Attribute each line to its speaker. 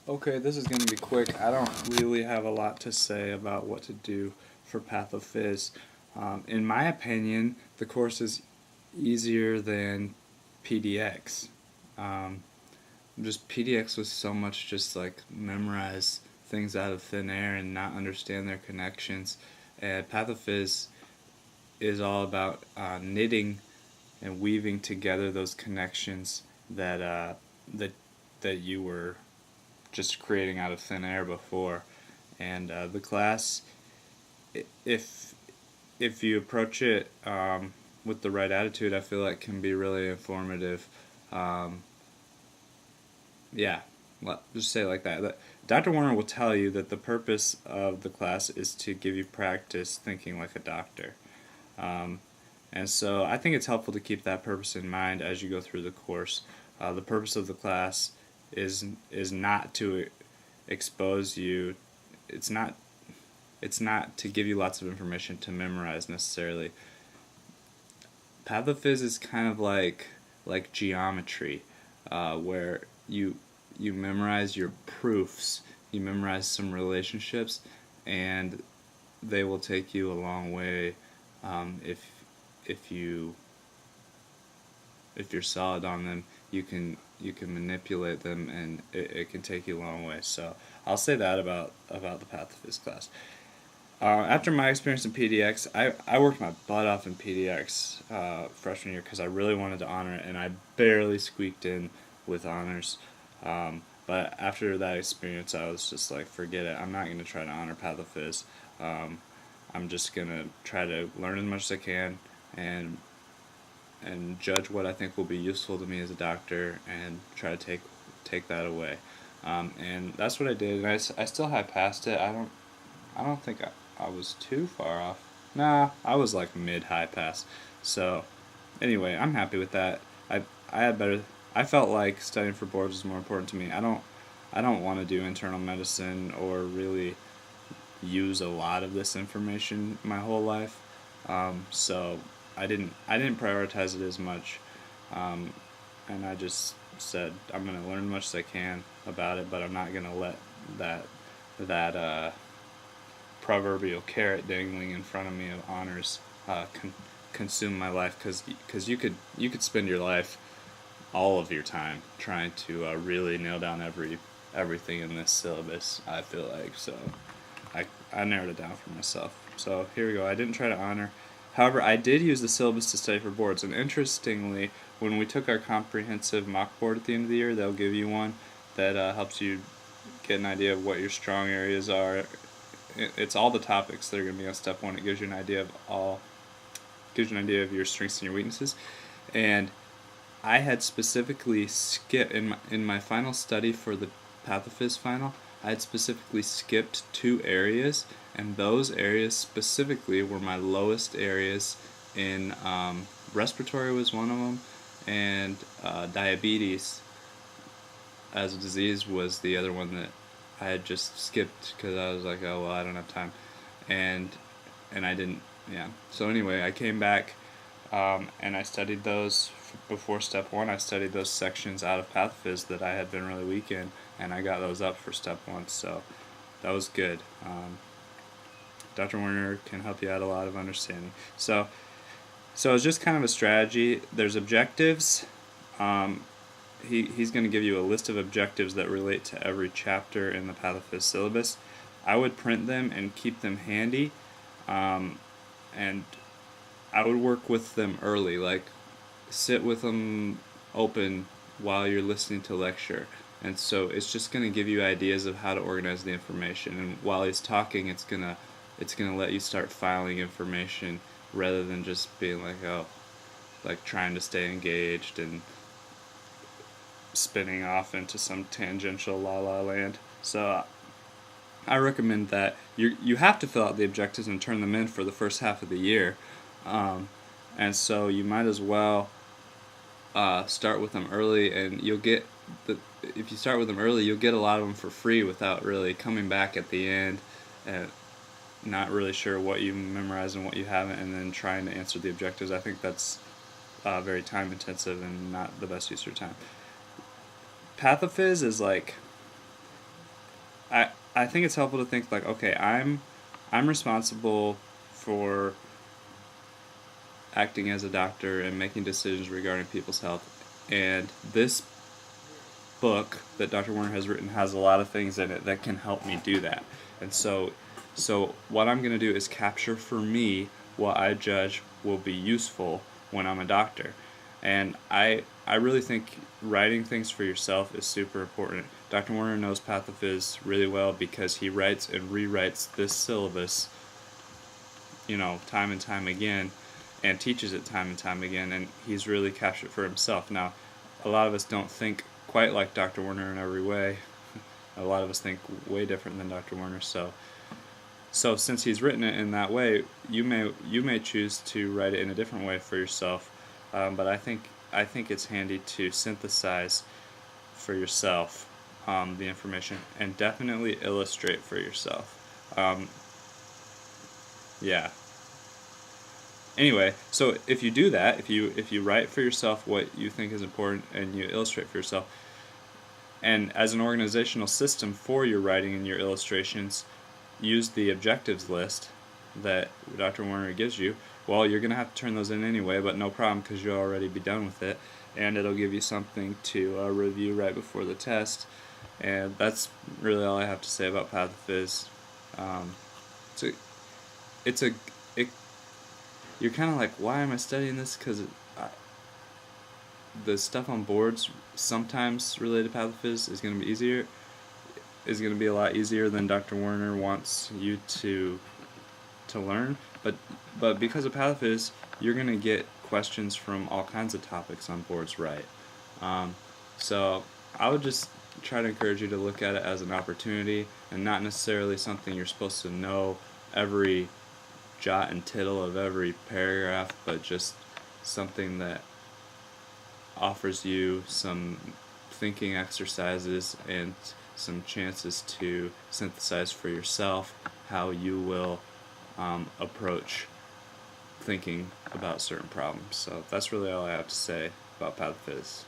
Speaker 1: Okay, this is going to be quick. I don't really have a lot to say about what to do for Pathophys. In my opinion, the course is easier than PDX. Um, just PDX was so much just like memorize things out of thin air and not understand their connections. And Pathophys is all about knitting and weaving together those connections that that you were just creating out of thin air before. And the class, if you approach it with the right attitude, I feel like can be really informative. Um, yeah, just say it like that. Dr. Warner will tell you that the purpose of the class is to give you practice thinking like a doctor. Um, and so I think it's helpful to keep that purpose in mind as you go through the course. The purpose of the class is not to expose you. It's not to give you lots of information to memorize necessarily. Pathophys is kind of like geometry, where you memorize your proofs, you memorize some relationships, and they will take you a long way if you if you're solid on them. You can manipulate them, and it can take you a long way. So I'll say that about the Pathophys class. After my experience in PDX, I worked my butt off in PDX freshman year because I really wanted to honor it, and I barely squeaked in with honors. But after that experience, I was just like, forget it. I'm not going to try to honor Pathophys. Um, I'm just going to try to learn as much as I can and judge what I think will be useful to me as a doctor and try to take that away. And that's what I did, and I still have passed it. I don't think I was too far off. Nah, I was like mid-high pass. So anyway, I'm happy with that. I had better. I felt like studying for boards was more important to me. I don't want to do internal medicine or really use a lot of this information my whole life. So I didn't prioritize it as much, and I just said I'm gonna learn as much as I can about it, but I'm not gonna let that proverbial carrot dangling in front of me of honors consume my life, because you could spend your life, all of your time, trying to really nail down everything in this syllabus. I feel like so. I narrowed it down for myself. So here we go. I didn't try to honor. However, I did use the syllabus to study for boards, and interestingly, when we took our comprehensive mock board at the end of the year, they'll give you one that helps you get an idea of what your strong areas are. It's all the topics that are going to be on step one. It gives you an idea of your strengths and your weaknesses. And I had specifically skipped in my final study for the Pathophys final. I had specifically skipped 2 areas, and those areas specifically were my lowest areas in respiratory was one of them, and diabetes as a disease was the other one that I had just skipped because I was like, oh well, I don't have time, and I didn't. Yeah. So anyway, I came back and I studied those before step one. I studied those sections out of Pathophys that I had been really weak in, and I got those up for step one. So that was good. Dr. Warner can help you out a lot of understanding. So it's just kind of a strategy. There's objectives. He's going to give you a list of objectives that relate to every chapter in the Pathophys syllabus. I would print them and keep them handy, and I would work with them early, like sit with them open while you're listening to lecture. And so it's just going to give you ideas of how to organize the information. And while he's talking, it's going to let you start filing information rather than just being like, oh, like trying to stay engaged and spinning off into some tangential la la land. So I recommend that you have to fill out the objectives and turn them in for the first half of the year, and so you might as well start with them early, and if you start with them early, you'll get a lot of them for free without really coming back at the end and not really sure what you memorized and what you haven't, and then trying to answer the objectives. I think that's very time intensive and not the best use of your time. Pathophys is like I think it's helpful to think like, okay, I'm responsible for acting as a doctor and making decisions regarding people's health, and this book that Dr. Warner has written has a lot of things in it that can help me do that. And so what I'm going to do is capture for me what I judge will be useful when I'm a doctor. And I really think writing things for yourself is super important. Dr. Warner knows Pathophys really well because he writes and rewrites this syllabus, time and time again, and teaches it time and time again, and he's really captured it for himself. Now, a lot of us don't think quite like Dr. Warner in every way. A lot of us think way different than Dr. Warner. So since he's written it in that way, you may choose to write it in a different way for yourself. But I think it's handy to synthesize for yourself the information, and definitely illustrate for yourself. Yeah. Anyway, so if you do that, if you write for yourself what you think is important and you illustrate for yourself, and as an organizational system for your writing and your illustrations, use the objectives list that Dr. Warner gives you. Well, you're going to have to turn those in anyway, but no problem because you'll already be done with it, and it'll give you something to review right before the test. And that's really all I have to say about Pathophys. It's a, it's a, it, you're kind of like, why am I studying this? Because the stuff on boards sometimes related to Pathophys is going to be easier. Is going to be a lot easier than Dr. Warner wants you to learn. But because of Pathophys, you're going to get questions from all kinds of topics on boards, right? So I would just try to encourage you to look at it as an opportunity and not necessarily something you're supposed to know every jot and tittle of every paragraph, but just something that offers you some thinking exercises and some chances to synthesize for yourself how you will approach thinking about certain problems. So that's really all I have to say about Pathophysiology.